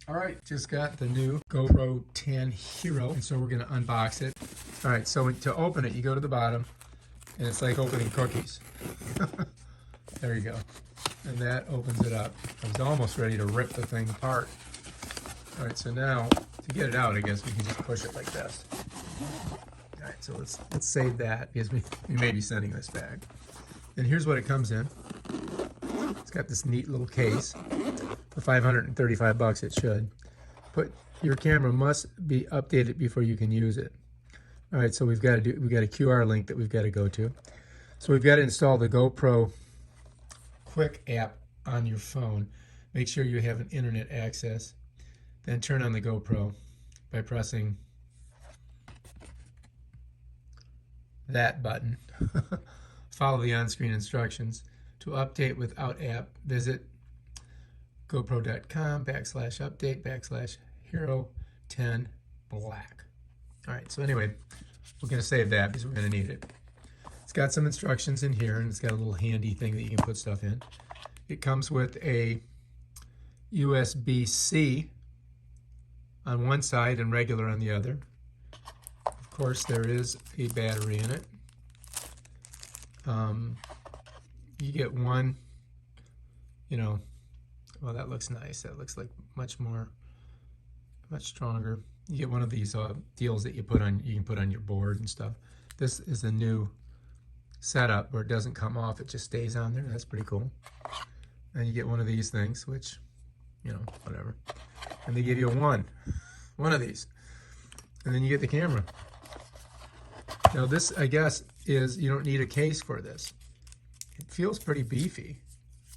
All right, just got the new GoPro 10 Hero, and so we're gonna unbox it. All right, so to open it, you go to the bottom, and it's like opening cookies. There you go. And that opens it up. I was almost ready to rip the thing apart. All right, so now to get it out, I guess we can just push it like this. All right, so let's save that because we may be sending this back. And here's what it comes in. It's got this neat little case. For 535 bucks, it should. But your camera must be updated before you can use it. All right, so we've got a QR link that we've got to go to. So we've got to install the GoPro Quick app on your phone. Make sure you have an internet access. Then turn on the GoPro by pressing that button. Follow the on-screen instructions. To update without app, visit gopro.com/update/hero 10 black. All right, so anyway, we're going to save that because we're going to need it. It's got some instructions in here, and it's got a little handy thing that you can put stuff in. It comes with a USB-C on one side and regular on the other. Of course, there is a battery in it. You get one, well, that looks nice. That looks like much stronger. You get one of these deals that you can put on your board and stuff. This is a new setup where it doesn't come off, it just stays on there. That's pretty cool. And you get one of these things, which, whatever. And they give you one of these. And then you get the camera. Now this, I guess, you don't need a case for this. It feels pretty beefy.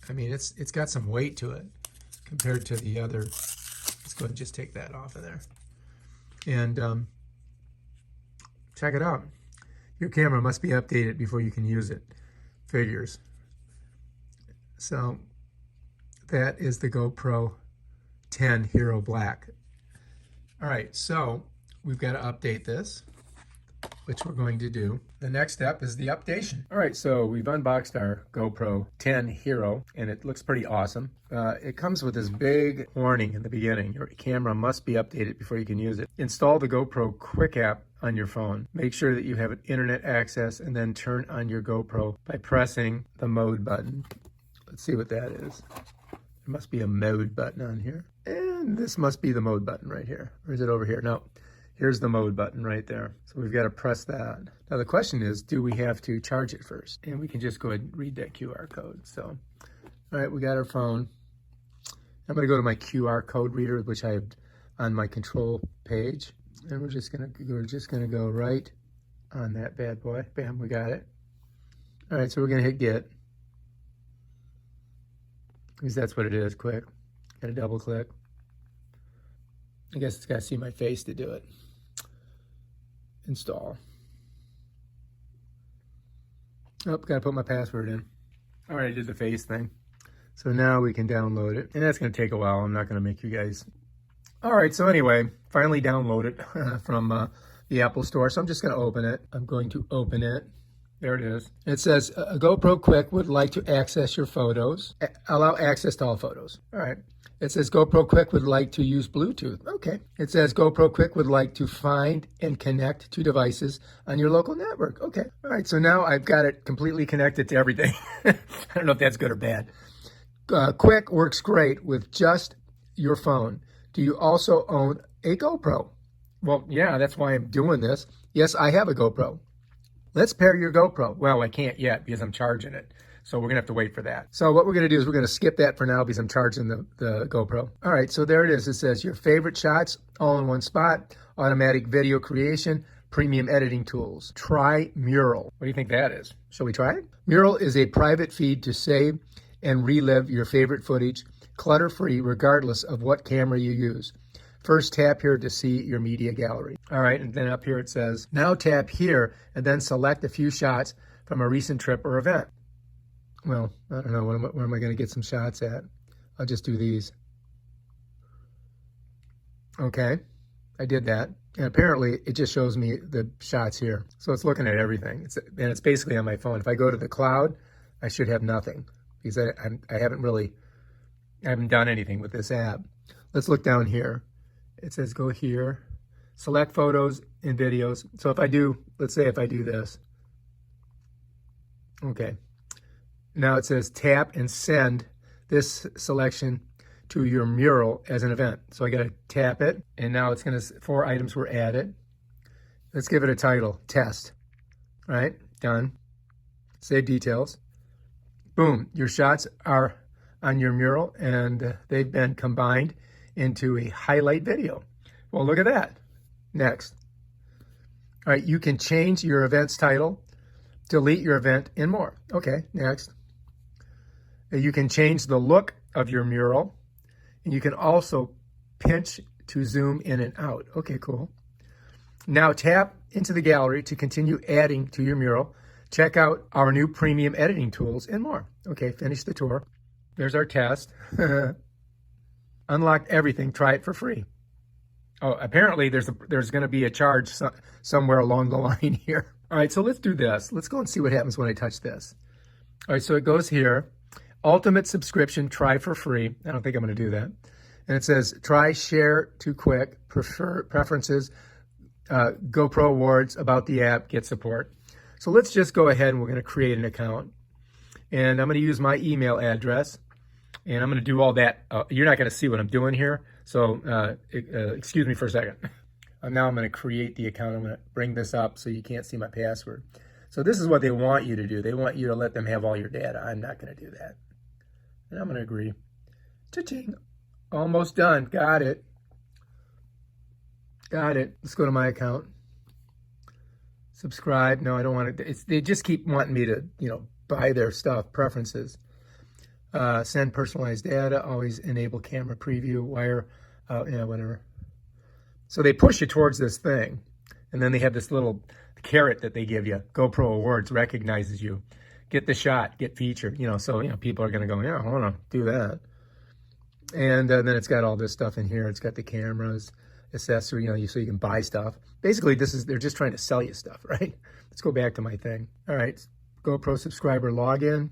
I mean, it's got some weight to it compared to the other. Let's go ahead and just take that off of there. And check it out. Your camera must be updated before you can use it. Figures. So that is the GoPro 10 Hero Black. All right, so we've got to update this, which we're going to do. The next step is the updation. All right, so we've unboxed our GoPro 10 Hero, and it looks pretty awesome. It comes with this big warning in the beginning. Your camera must be updated before you can use it. Install the GoPro Quick app on your phone. Make sure that you have an internet access, and then turn on your GoPro by pressing the mode button. Let's see what that is. There must be a mode button on here. And this must be the mode button right here. Or is it over here? No. Here's the mode button right there. So we've got to press that. Now the question is, do we have to charge it first? And we can just go ahead and read that QR code. So, all right, we got our phone. I'm gonna go to my QR code reader, which I have on my control page. And we're just gonna go right on that bad boy. Bam, we got it. All right, so we're gonna hit get. Because that's what it is, quick. Gotta double click. I guess it's gotta see my face to do it. Install. Oh, gotta put my password in. All right, I did the face thing. So now we can download it. And that's gonna take a while. I'm not gonna make you guys. All right, so anyway, finally download it from the Apple Store. So I'm just gonna open it. I'm going to open it. There it is. It says, GoPro Quick would like to access your photos. Allow access to all photos. All right. It says GoPro Quick would like to use Bluetooth. Okay. It says GoPro Quick would like to find and connect to devices on your local network. Okay. All right. So now I've got it completely connected to everything. I don't know if that's good or bad. Quick works great with just your phone. Do you also own a GoPro? Well, yeah, that's why I'm doing this. Yes, I have a GoPro. Let's pair your GoPro. Well, I can't yet because I'm charging it. So we're gonna have to wait for that. So what we're gonna do is we're gonna skip that for now because I'm charging the GoPro. All right, so there it is. It says your favorite shots all in one spot, automatic video creation, premium editing tools. Try Mural. What do you think that is? Shall we try it? Mural is a private feed to save and relive your favorite footage, clutter-free regardless of what camera you use. First, tap here to see your media gallery. All right, and then up here it says, now tap here and then select a few shots from a recent trip or event. Well, I don't know, where am I gonna get some shots at? I'll just do these. Okay, I did that. And apparently it just shows me the shots here. So it's looking at everything. And it's basically on my phone. If I go to the cloud, I should have nothing because I haven't done anything with this app. let's look down here. It says go here, select photos and videos. So if I do, let's say if I do this, okay. Now it says tap and send this selection to your mural as an event. So I got to tap it, and now it's going to, 4 items were added. Let's give it a title, test. All right, done. Save details. Boom, your shots are on your mural, and they've been combined into a highlight video. Well, look at that. Next. All right, you can change your event's title, delete your event, and more. Okay, next. You can change the look of your mural, and you can also pinch to zoom in and out. Okay, cool. Now tap into the gallery to continue adding to your mural. Check out our new premium editing tools and more. Okay, finish the tour. There's our test. Unlock everything. Try it for free. Oh, apparently there's going to be a charge somewhere along the line here. All right, so let's do this. Let's go and see what happens when I touch this. All right, so it goes here. Ultimate subscription, try for free. I don't think I'm going to do that. And it says try, share to quick, preferences, GoPro awards, about the app, get support. So let's just go ahead and we're going to create an account. And I'm going to use my email address. And I'm going to do all that. You're not going to see what I'm doing here. So excuse me for a second. Now I'm going to create the account. I'm going to bring this up so you can't see my password. So this is what they want you to do. They want you to let them have all your data. I'm not going to do that. And I'm going to agree. Cha-ching. Almost done. Got it. Got it. Let's go to my account. Subscribe. No, I don't want to. They just keep wanting me to, buy their stuff. Preferences. Send personalized data. Always enable camera preview. Wire. Whatever. So they push you towards this thing. And then they have this little carrot that they give you. GoPro Awards recognizes you. Get the shot. Get featured. So people are going to go, yeah, I want to do that. And then it's got all this stuff in here. It's got the cameras, accessory, so you can buy stuff. Basically, they're just trying to sell you stuff, right? Let's go back to my thing. All right, GoPro subscriber login.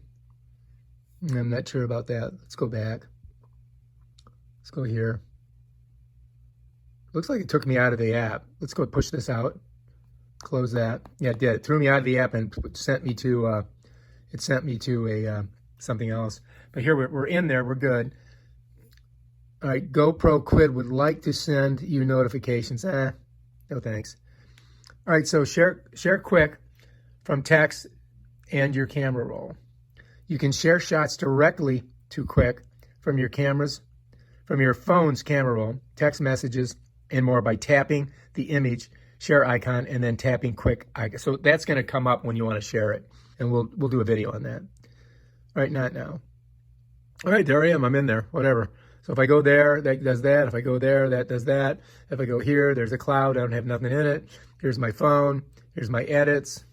I'm not sure about that. Let's go back. Let's go here. Looks like it took me out of the app. Let's go push this out. Close that. Yeah, it did. It threw me out of the app and sent me to something else. But here we're in there. We're good. All right, GoPro Quid would like to send you notifications. No thanks. All right, so share quick from text and your camera roll. You can share shots directly to Quick from your cameras, from your phone's camera roll, text messages, and more by tapping the image share icon and then tapping Quick icon. So that's going to come up when you want to share it, and we'll do a video on that. All right, not now. All right, there I am. I'm in there. Whatever. So if I go there, that does that. If I go there, that does that. If I go here, there's a cloud. I don't have nothing in it. Here's my phone. Here's my edits.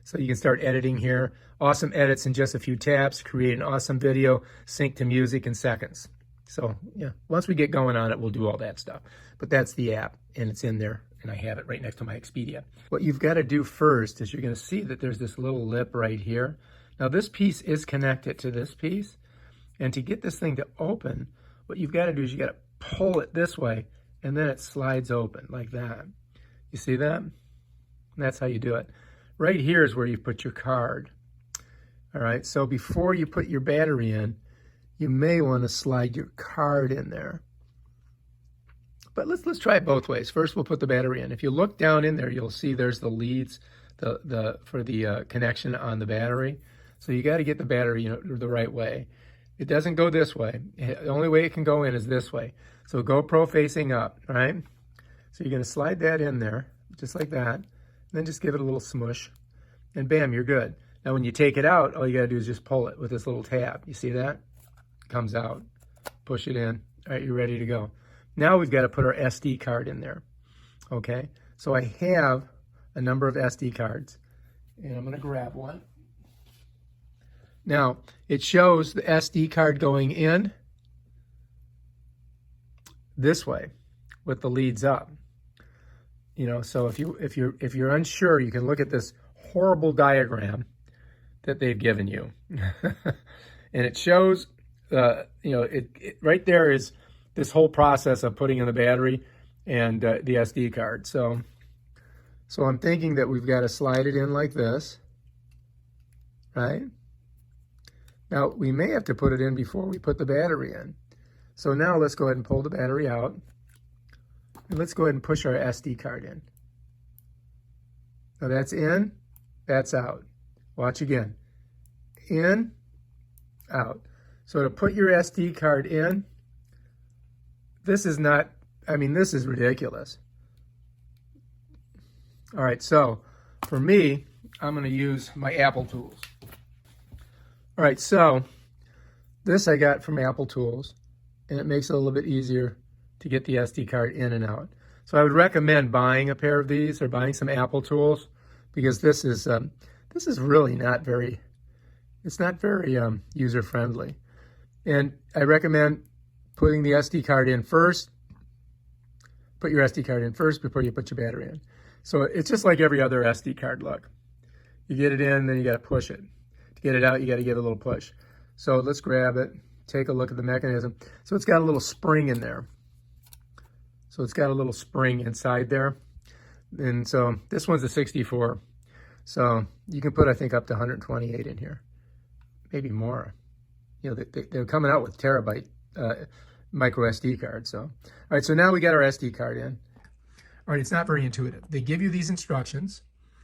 So you can start editing here. Awesome edits in just a few taps. Create an awesome video. Sync to music in seconds. So yeah, once we get going on it, we'll do all that stuff. But that's the app, and it's in there, and I have it right next to my Expedia. What you've got to do first is you're going to see that there's this little lip right here. Now this piece is connected to this piece, and to get this thing to open, what you've got to do is you got to pull it this way, and then it slides open like that. You see that? And that's how you do it. Right here is where you put your card. All right, so before you put your battery in, you may want to slide your card in there. But let's try it both ways. First, we'll put the battery in. If you look down in there, you'll see there's the leads for the connection on the battery. So you got to get the battery the right way. It doesn't go this way. The only way it can go in is this way. So GoPro facing up, right? So you're going to slide that in there, just like that. And then just give it a little smush. And bam, you're good. Now when you take it out, all you got to do is just pull it with this little tab. You see that? It comes out. Push it in. All right, you're ready to go. Now we've got to put our SD card in there. Okay? So I have a number of SD cards. And I'm going to grab one. Now, it shows the SD card going in this way with the leads up. So if you're unsure, you can look at this horrible diagram that they've given you. And it shows right there is this whole process of putting in the battery and the SD card. So I'm thinking that we've got to slide it in like this, right? Now, we may have to put it in before we put the battery in. So now let's go ahead and pull the battery out. And let's go ahead and push our SD card in. Now that's in, that's out. Watch again. In, out. So to put your SD card in, this is not, I mean, this is ridiculous. All right, so for me, I'm going to use my Apple tools. All right, so this I got from Apple Tools, and it makes it a little bit easier to get the SD card in and out. So I would recommend buying a pair of these or buying some Apple Tools, because this is really not very, it's not very user-friendly. And I recommend putting the SD card in first. Put your SD card in first before you put your battery in. So it's just like every other SD card, look. You get it in, then you got to push it. To get it out, you got to give it a little push. So let's grab it, take a look at the mechanism. So it's got a little spring in there. So it's got a little spring inside there. And so this one's a 64. So you can put, I think, up to 128 in here, maybe more. You know, they're coming out with terabyte micro SD cards. So, all right, so now we got our SD card in. All right, it's not very intuitive. They give you these instructions,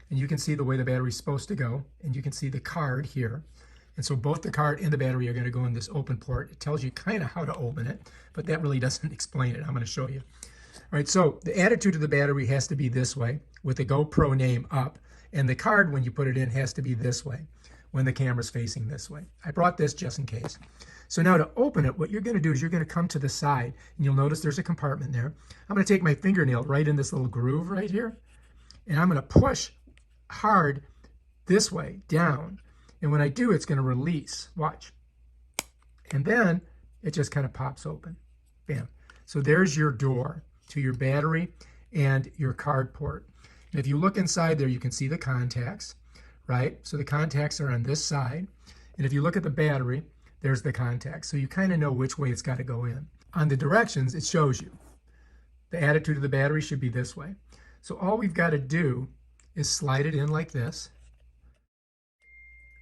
and you can see the way the battery's supposed to go, and you can see the card here. And so both the card and the battery are going to go in this open port. It tells you kind of how to open it, but that really doesn't explain it. I'm going to show you. All right, so the attitude of the battery has to be this way with the GoPro name up, and the card, when you put it in, has to be this way when the camera's facing this way. I brought this just in case. So now to open it, what you're going to do is you're going to come to the side, and you'll notice there's a compartment there. I'm going to take my fingernail right in this little groove right here, and I'm going to push hard this way, down. And when I do, it's going to release. Watch. And then it just kind of pops open. Bam. So there's your door to your battery and your card port. And if you look inside there, you can see the contacts, right? So the contacts are on this side. And if you look at the battery, there's the contacts. So you kind of know which way it's got to go in. On the directions, it shows you. The attitude of the battery should be this way. So all we've got to do is slide it in like this.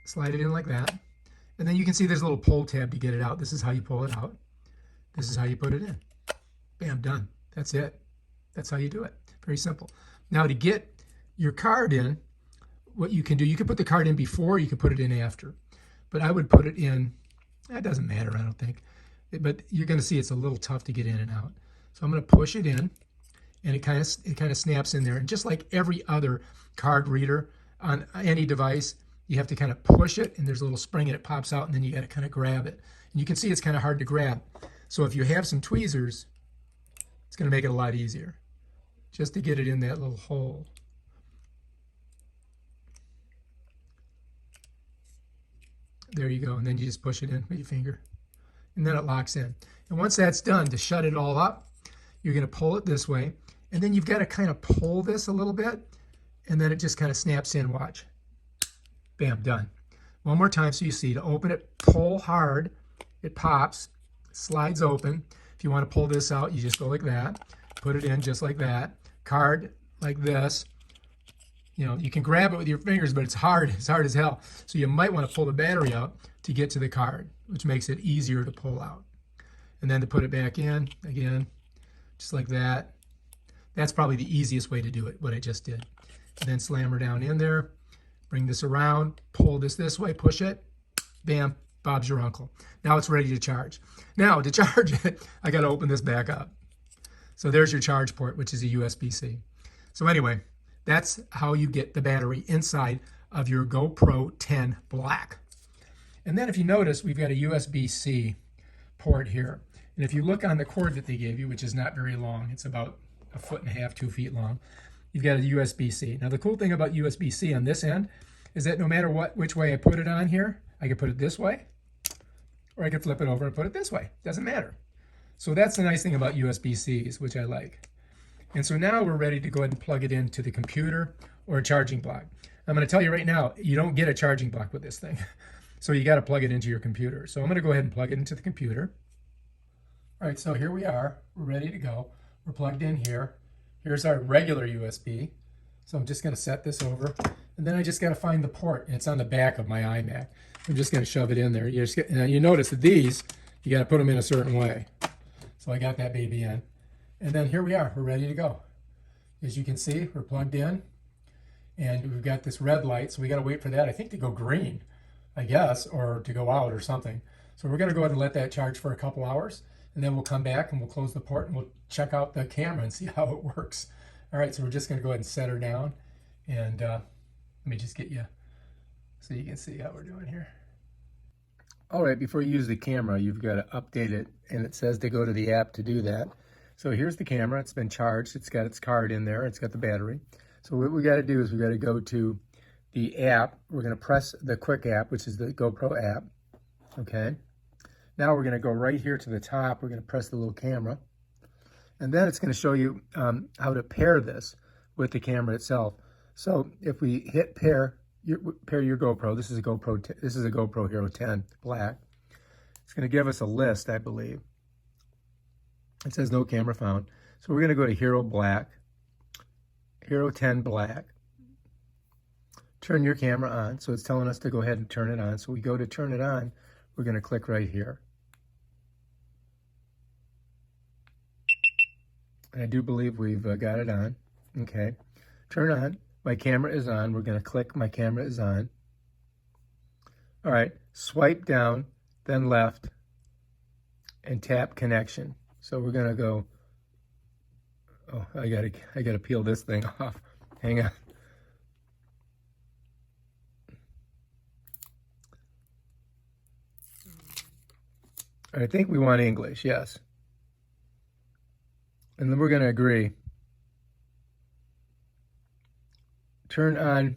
Slide it in like that. And then you can see there's a little pull tab to get it out. This is how you pull it out. This is how you put it in. Bam, done. That's it. That's how you do it. Very simple. Now to get your card in, what you can do, you can put the card in before, you can put it in after. But I would put it in, that doesn't matter, I don't think. But you're going to see it's a little tough to get in and out. So I'm going to push it in, and it kind of snaps in there. And just like every other card reader on any device, you have to kind of push it, and there's a little spring, and it pops out, and then you got to kind of grab it. And you can see it's kind of hard to grab. So if you have some tweezers, it's going to make it a lot easier just to get it in that little hole. There you go. And then you just push it in with your finger, and then it locks in. And once that's done, to shut it all up, you're going to pull it this way, and then you've got to kind of pull this a little bit, and then it just kind of snaps in. Watch. Bam, done. One more time so you see. To open it, pull hard. It pops, slides open. If you want to pull this out, you just go like that. Put it in just like that. Card like this. You know, you can grab it with your fingers, but it's hard as hell. So you might want to pull the battery out to get to the card, which makes it easier to pull out. And then to put it back in, again, just like that. That's probably the easiest way to do it, what I just did. And then slam her down in there, bring this around, pull this way, push it, bam, Bob's your uncle. Now it's ready to charge. Now to charge it, I got to open this back up. So there's your charge port, which is a USB-C. So anyway, that's how you get the battery inside of your GoPro 10 Black. And then if you notice, we've got a USB-C port here. And if you look on the cord that they gave you, which is not very long, it's about 1.5 feet, 2 feet long, you've got a USB-C. Now the cool thing about USB-C on this end is that no matter which way I put it on here, I could put it this way, or I could flip it over and put it this way. Doesn't matter. So that's the nice thing about USB-Cs, which I like. And so now we're ready to go ahead and plug it into the computer or a charging block. I'm going to tell you right now, you don't get a charging block with this thing. So you got to plug it into your computer. So I'm going to go ahead and plug it into the computer. All right, so here we are. We're ready to go. We're plugged in here. Here's our regular USB. So I'm just going to set this over. And then I just got to find the port. And it's on the back of my iMac. I'm just going to shove it in there. Now you notice that these, you got to put them in a certain way. So I got that baby in. And then here we are. We're ready to go. As you can see, we're plugged in. And we've got this red light. So we got to wait for that, I think, to go green, I guess, or to go out or something. So we're going to go ahead and let that charge for a couple hours. And then we'll come back and we'll close the port and we'll check out the camera and see how it works. All right, so we're just going to go ahead and set her down. And let me just get you so you can see how we're doing here. All right, before you use the camera, you've got to update it. And it says to go to the app to do that. So here's the camera. It's been charged. It's got its card in there. It's got the battery. So what we got to do is we got to go to the app. We're going to press the quick app, which is the GoPro app. Okay. Now we're going to go right here to the top. We're going to press the little camera. And then it's going to show you how to pair this with the camera itself. So if we hit pair your GoPro, this is a GoPro Hero 10 Black. It's going to give us a list, I believe. It says no camera found. So we're going to go to Hero Black, Hero 10 Black. Turn your camera on. So it's telling us to go ahead and turn it on. So we go to turn it on. We're going to click right here. And I do believe we've got it on. Okay. Turn on. My camera is on. We're going to click my camera is on. All right. Swipe down, then left, and tap connection. So we're going to go. Oh, I gotta peel this thing off. Hang on. I think we want English, yes. And then we're going to agree. Turn on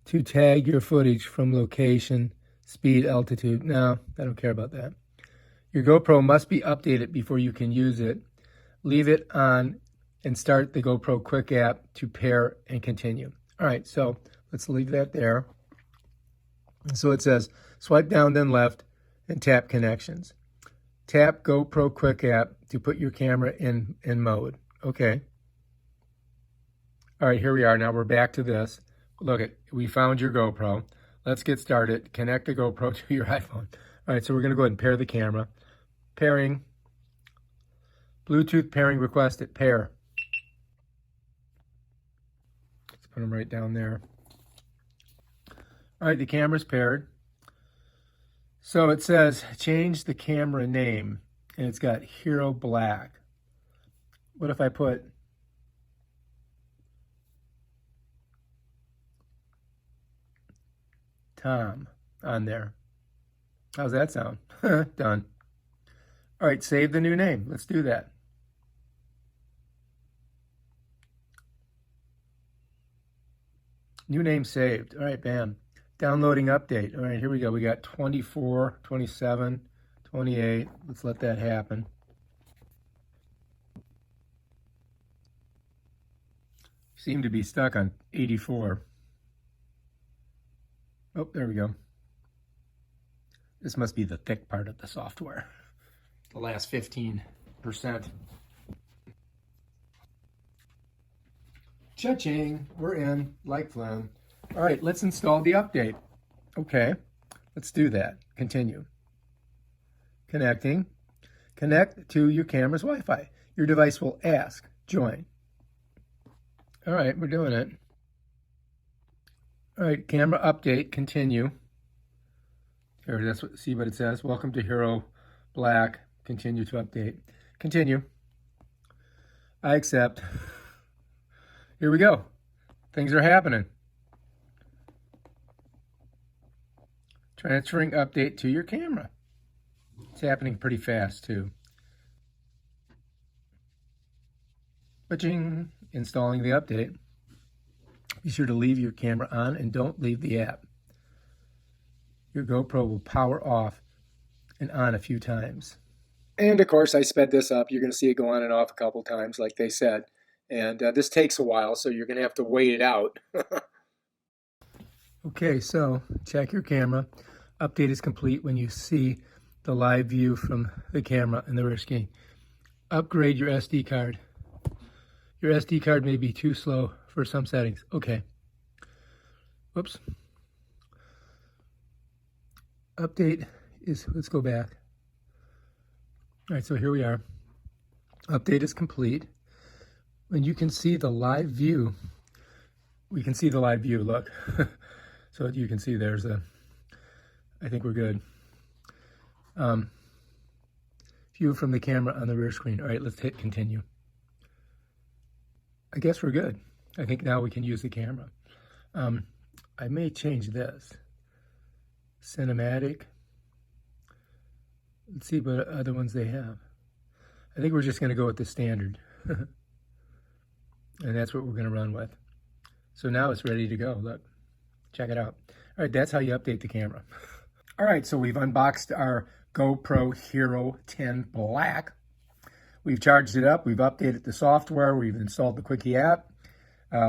to tag your footage from location, speed, altitude. No, I don't care about that. Your GoPro must be updated before you can use it. Leave it on and start the GoPro Quick app to pair and continue. All right, so let's leave that there. So it says swipe down, then left, and tap connections. Tap GoPro Quick app to put your camera in mode. Okay. All right, here we are. Now we're back to this. Look, we found your GoPro. Let's get started. Connect the GoPro to your iPhone. All right, so we're going to go ahead and pair the camera. Pairing. Bluetooth pairing requested. Pair. Let's put them right down there. All right, the camera's paired. So it says change the camera name, and it's got Hero Black. What if I put Tom on there? How's that sound? Done. All right, save the new name. Let's do that. New name saved. All right, bam. Downloading update. All right, here we go. We got 24, 27, 28. Let's let that happen. Seem to be stuck on 84. Oh, there we go. This must be the thick part of the software. The last 15%. Cha-ching, we're in, like phone. All right, let's install the update. Okay, let's do that. Continue. Connecting. Connect to your camera's Wi-Fi. Your device will ask, join. All right, we're doing it. All right, camera update, continue. Here, see what it says. Welcome to Hero Black. Continue to update. Continue. I accept. Here we go. Things are happening. Transferring update to your camera. It's happening pretty fast too. Ba-ching. Installing the update. Be sure to leave your camera on and don't leave the app. Your GoPro will power off and on a few times. And of course, I sped this up. You're going to see it go on and off a couple times, like they said. And this takes a while, so you're going to have to wait it out. Okay, so check your camera. Update is complete when you see the live view from the camera and the rear screen. Upgrade your SD card. Your SD card may be too slow for some settings. Okay. Whoops. Update is, let's go back. All right, so here we are. Update is complete. When you can see the live view, we can see the live view, look. So you can see there's a, I think we're good. View from the camera on the rear screen. All right, let's hit continue. I guess we're good. I think now we can use the camera. I may change this. Cinematic. Let's see what other ones they have. I think we're just going to go with the standard. And that's what we're going to run with. So now it's ready to go. Look, check it out. All right, that's how you update the camera. All right, so we've unboxed our GoPro Hero 10 Black. We've charged it up. We've updated the software. We've installed the Quickie app.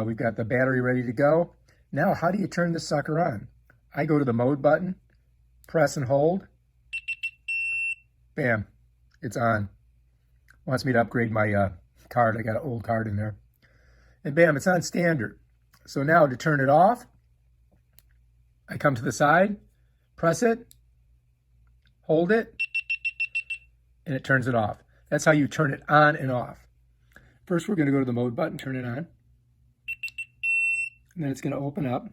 We've got the battery ready to go. Now, how do you turn this sucker on? I go to the mode button, press and hold. Bam, it's on. Wants me to upgrade my card. I got an old card in there. And bam, it's on standard. So now to turn it off, I come to the side, press it, hold it, and it turns it off. That's how you turn it on and off. First, we're going to go to the mode button, turn it on. And then it's going to open up.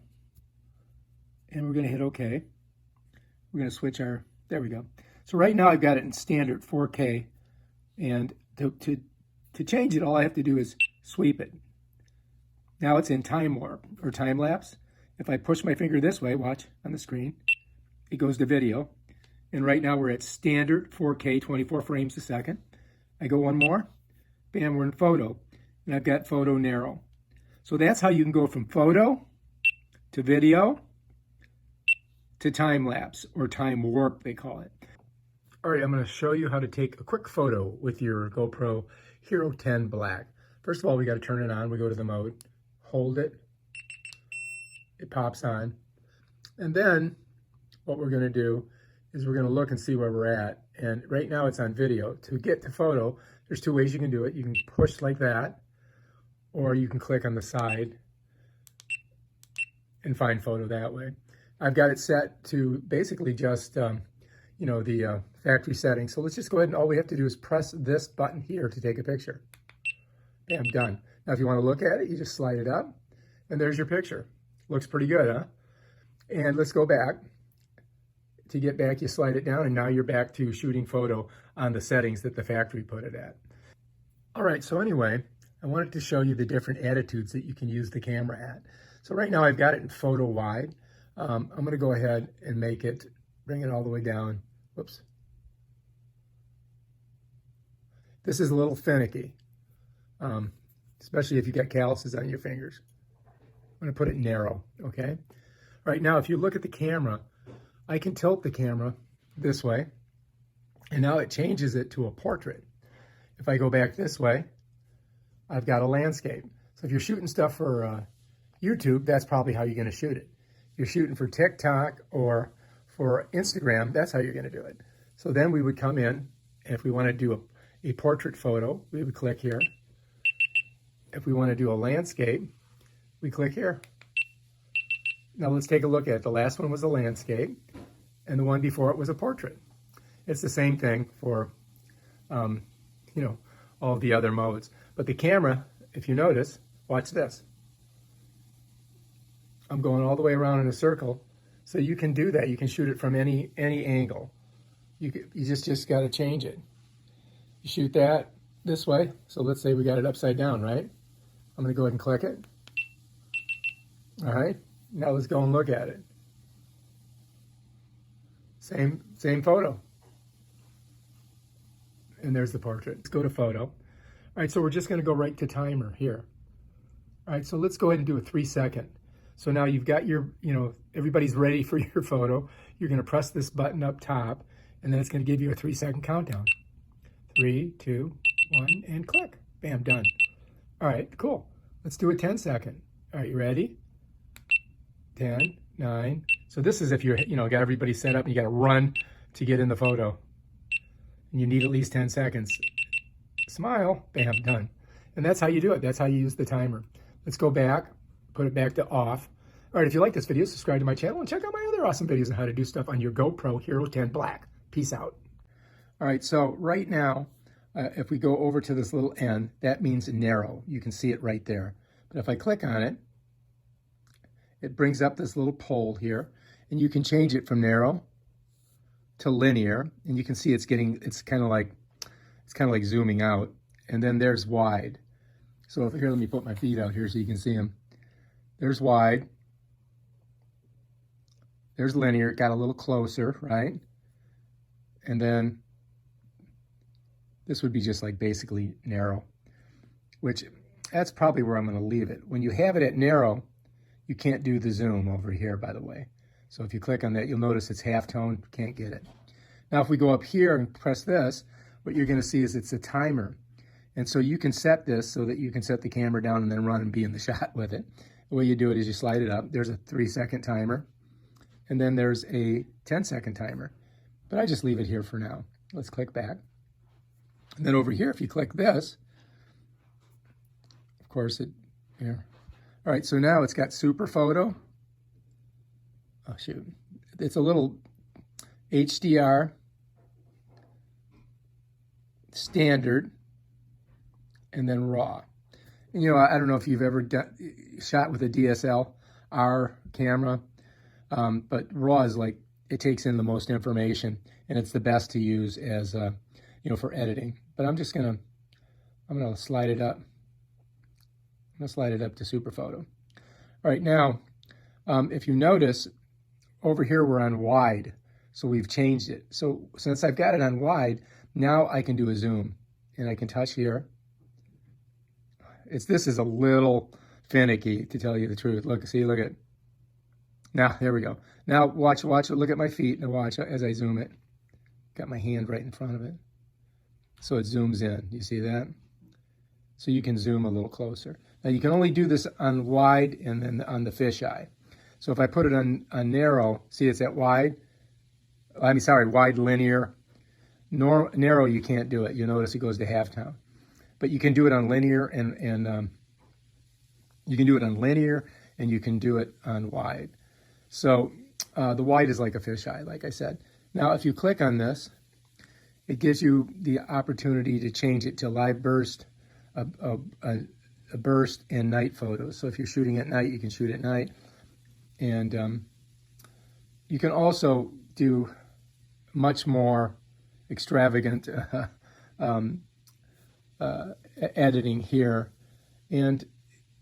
And we're going to hit OK. We're going to switch our, there we go. So right now I've got it in standard 4K. And to change it, all I have to do is sweep it. Now it's in time warp or time lapse. If I push my finger this way, watch on the screen, it goes to video. And right now we're at standard 4K, 24 frames a second. I go one more, bam, we're in photo. And I've got photo narrow. So that's how you can go from photo to video to time lapse or time warp, they call it. All right, I'm going to show you how to take a quick photo with your GoPro Hero 10 Black. First of all, we got to turn it on. We go to the mode, hold it, it pops on. And then what we're going to do is we're going to look and see where we're at. And right now it's on video. To get to photo, there's two ways you can do it. You can push like that, or you can click on the side and find photo that way. I've got it set to basically just, you know, the factory settings. So let's just go ahead and all we have to do is press this button here to take a picture. Bam, done. Now, if you want to look at it, you just slide it up and there's your picture. Looks pretty good, huh? And let's go back. To get back, you slide it down and now you're back to shooting photo on the settings that the factory put it at. All right, so anyway, I wanted to show you the different attitudes that you can use the camera at. So right now I've got it in photo wide. I'm going to go ahead and make it, bring it all the way down. Whoops. This is a little finicky, especially if you got calluses on your fingers. I'm going to put it narrow, okay? Right now, if you look at the camera, I can tilt the camera this way, and now it changes it to a portrait. If I go back this way, I've got a landscape. So if you're shooting stuff for YouTube, that's probably how you're going to shoot it. If you're shooting for TikTok or for Instagram, that's how you're going to do it. So then we would come in, and if we want to do a portrait photo, we would click here. If we want to do a landscape, we click here. Now let's take a look at it. The last one was a landscape, and the one before it was a portrait. It's the same thing for, you know, all the other modes. But the camera, if you notice, watch this. I'm going all the way around in a circle, so you can do that. You can shoot it from any angle. You just got to change it. You shoot that this way. So let's say we got it upside down, right? I'm going to go ahead and click it. All right. Now let's go and look at it. Same photo. And there's the portrait. Let's go to photo. All right, so we're just going to go right to timer here. All right, so let's go ahead and do a 3-second. So now you've got your, you know, everybody's ready for your photo. You're going to press this button up top, and then it's going to give you a 3-second countdown. 3, 2, 1, and click. Bam, done. All right, cool. Let's do a 10-second. All right, you ready? 10, 9, So this is if you're, got everybody set up and you got to run to get in the photo. And you need at least 10 seconds. Smile, bam, done. And that's how you do it. That's how you use the timer. Let's go back, put it back to off. All right, if you like this video, subscribe to my channel and check out my other awesome videos on how to do stuff on your GoPro Hero 10 Black. Peace out. All right, so right now, if we go over to this little N, that means narrow. You can see it right there. But if I click on it, it brings up this little pole here, and you can change it from narrow to linear, and you can see it's kind of like zooming out. And then there's wide. So if here, let me put my feet out here so you can see them. There's wide. There's linear. It got a little closer, right? And then this would be just like basically narrow, which that's probably where I'm going to leave it. When you have it at narrow, you can't do the zoom over here, by the way. So if you click on that, you'll notice it's half-tone, can't get it. Now, if we go up here and press this, what you're going to see is it's a timer. And so you can set this so that you can set the camera down and then run and be in the shot with it. The way you do it is you slide it up. There's a 3-second timer. And then there's a 10-second timer. But I just leave it here for now. Let's click back. And then over here, if you click this, of course, here. All right, so now it's got super photo. Oh, shoot. It's a little HDR, standard, and then raw. And, I don't know if you've ever shot with a DSLR camera, but raw is like, it takes in the most information, and it's the best to use as, for editing. But I'm gonna slide it up. I'm gonna slide it up to super photo. All right, now, if you notice, over here we're on wide, so we've changed it. So since I've got it on wide, now I can do a zoom, and I can touch here. This is a little finicky, to tell you the truth. Look at. Now, there we go. Now watch, look at my feet, and watch as I zoom it. Got my hand right in front of it. So it zooms in, you see that? So you can zoom a little closer. Now you can only do this on wide and then on the fisheye. So if I put it on narrow, see it's at wide? Wide linear. Narrow, you can't do it. You'll notice it goes to half-tone. But you can do it on linear and you can do it on linear and you can do it on wide. So the wide is like a fisheye, like I said. Now, if you click on this, it gives you the opportunity to change it to live burst, a burst, and night photos. So if you're shooting at night, you can shoot at night. And you can also do much more extravagant editing here. And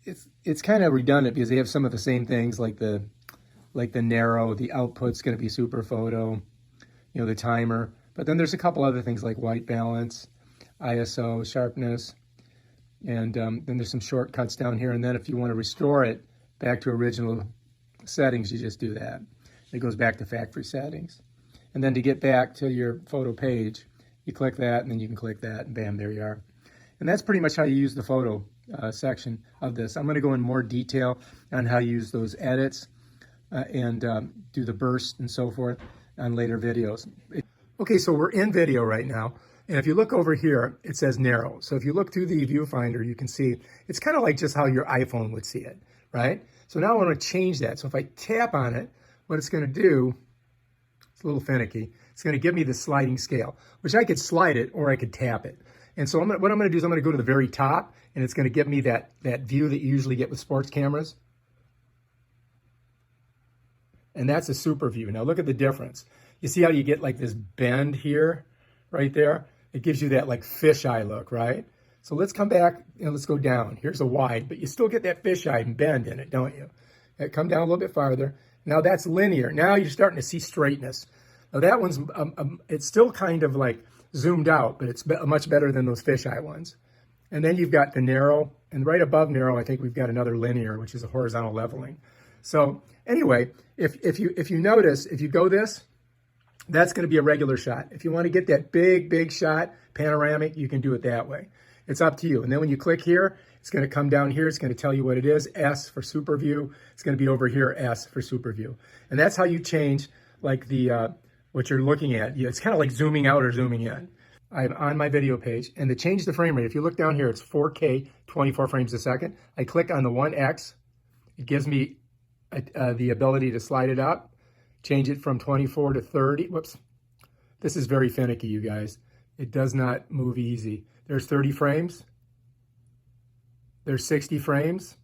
it's kind of redundant because they have some of the same things like the narrow, the output's going to be super photo, the timer. But then there's a couple other things like white balance, ISO, sharpness, and then there's some shortcuts down here. And then if you want to restore it back to original settings, you just do that. It goes back to factory settings. And then to get back to your photo page, you click that, and then you can click that, and bam, there you are. And that's pretty much how you use the photo section of this. I'm going to go in more detail on how you use those edits and do the burst and so forth on later videos. Okay, so we're in video right now, and if you look over here, it says narrow. So if you look through the viewfinder, you can see it's kind of like just how your iPhone would see it, right? So now I want to change that. So if I tap on it, what it's going to do, it's a little finicky, it's going to give me the sliding scale, which I could slide it or I could tap it. And so what I'm going to do is I'm going to go to the very top, and it's going to give me that view that you usually get with sports cameras. And that's a super view. Now look at the difference. You see how you get like this bend here, right there? It gives you that like fisheye look, right? So let's come back and let's go down. Here's a wide, but you still get that fisheye and bend in it, don't you? Come down a little bit farther. Now that's linear. Now you're starting to see straightness. Now that one's, it's still kind of like zoomed out, but it's much better than those fisheye ones. And then you've got the narrow, and right above narrow, I think we've got another linear, which is a horizontal leveling. So anyway, if you notice, if you go this, that's going to be a regular shot. If you want to get that big shot, panoramic, you can do it that way. It's up to you. And then when you click here, it's It's going to come down here. It's going to tell you what it is. S for super view. It's going to be over here. S for super view. And that's how you change like the what you're looking at. It's kind of like zooming out or zooming in. I'm on my video page, and to change the frame rate, if you look down here, it's 4K, 24 frames a second. I click on the 1X. It gives me the ability to slide it up, change it from 24 to 30. Whoops. This is very finicky, you guys. It does not move easy. There's 30 frames. There's 60 frames.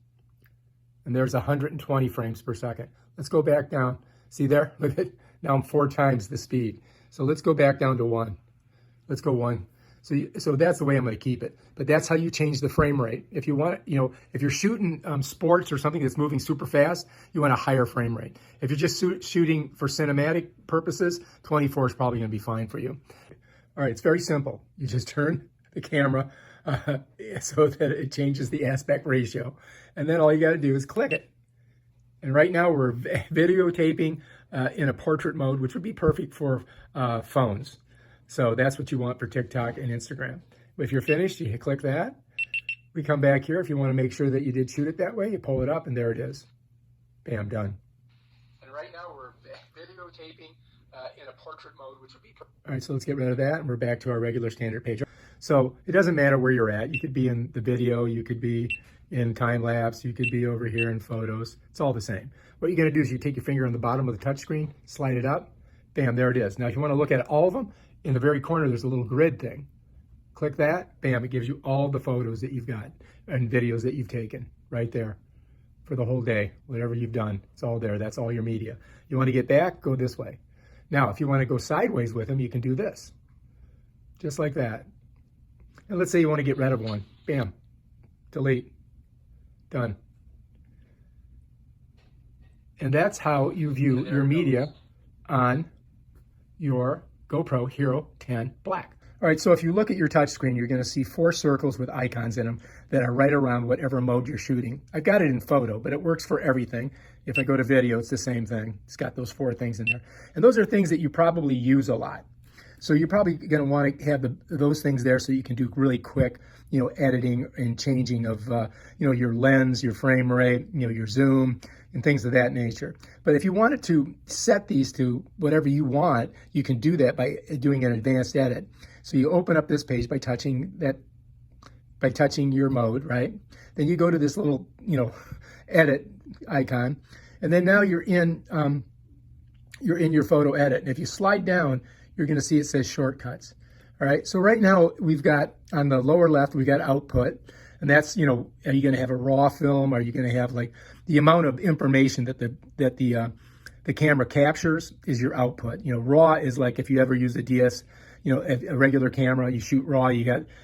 And there's 120 frames per second. Let's go back down. See there? Look at it. Now I'm 4 times the speed. So let's go back down to 1. Let's go 1. So that's the way I'm going to keep it. But that's how you change the frame rate. If you want, if you're shooting sports or something that's moving super fast, you want a higher frame rate. If you're just shooting for cinematic purposes, 24 is probably going to be fine for you. All right, it's very simple. You just turn the camera so that it changes the aspect ratio. And then all you got to do is click it. And right now we're videotaping in a portrait mode, which would be perfect for phones. So that's what you want for TikTok and Instagram. If you're finished, you click that. We come back here. If you want to make sure that you did shoot it that way, you pull it up and there it is. Bam, done. And right now we're videotaping in a portrait mode, which would be perfect. All right, so let's get rid of that and we're back to our regular standard page. So it doesn't matter where you're at. You could be in the video, you could be in time lapse, you could be over here in photos. It's all the same. What you're going to do is you take your finger on the bottom of the touchscreen, slide it up, bam, there it is. Now if you want to look at all of them, in the very corner, there's a little grid thing. Click that, bam, it gives you all the photos that you've got and videos that you've taken right there for the whole day. Whatever you've done, it's all there. That's all your media. You want to get back, go this way. Now, if you want to go sideways with them, you can do this. Just like that. And let's say you want to get rid of one. Bam, delete, done. And that's how you view your media on your GoPro Hero 10 Black. All right, so if you look at your touch screen, you're going to see 4 circles with icons in them that are right around whatever mode you're shooting. I've got it in photo, but it works for everything. If I go to video, it's the same thing. It's got those 4 things in there. And those are things that you probably use a lot. So you're probably going to want to have those things there so you can do really quick, editing and changing of, your lens, your frame rate, your zoom, and things of that nature. But if you wanted to set these to whatever you want, you can do that by doing an advanced edit. So you open up this page by touching your mode, right? Then you go to this little, edit icon, and then now you're in your photo edit. And if you slide down, you're going to see it says shortcuts. All right. So right now we've got on the lower left, we've got output. And that's, are you going to have a raw film? Are you going to have like the amount of information that the camera captures is your output? Raw is like if you ever use a DS, a regular camera, you shoot raw,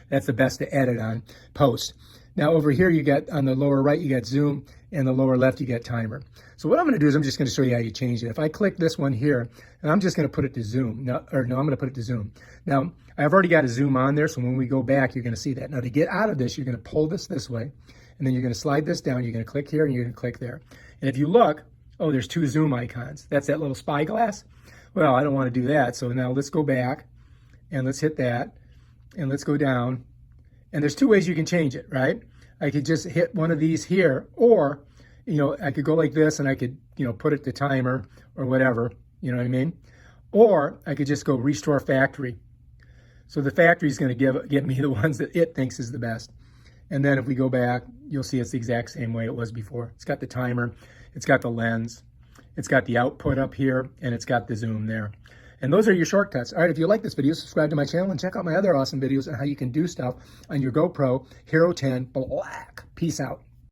that's the best to edit on post. Now over here, you got on the lower right, you got zoom, and the lower left, you got timer. So what I'm going to do is I'm just going to show you how you change it. If I click this one here, and I'm just going to put it to zoom. I'm going to put it to zoom. Now, I've already got a zoom on there, so when we go back, you're going to see that. Now, to get out of this, you're going to pull this way, and then you're going to slide this down. You're going to click here, and you're going to click there. And if you look, oh, there's 2 zoom icons. That's that little spyglass. Well, I don't want to do that, so now let's go back, and let's hit that, and let's go down. And there's 2 ways you can change it, right? I could just hit one of these here, or, I could go like this and I could, put it to timer or whatever, you know what I mean? Or I could just go restore factory. So the factory is going to give me the ones that it thinks is the best. And then if we go back, you'll see it's the exact same way it was before. It's got the timer, it's got the lens, it's got the output up here, and it's got the zoom there. And those are your shortcuts. All right, if you like this video, subscribe to my channel and check out my other awesome videos on how you can do stuff on your GoPro Hero 10 Black. Peace out.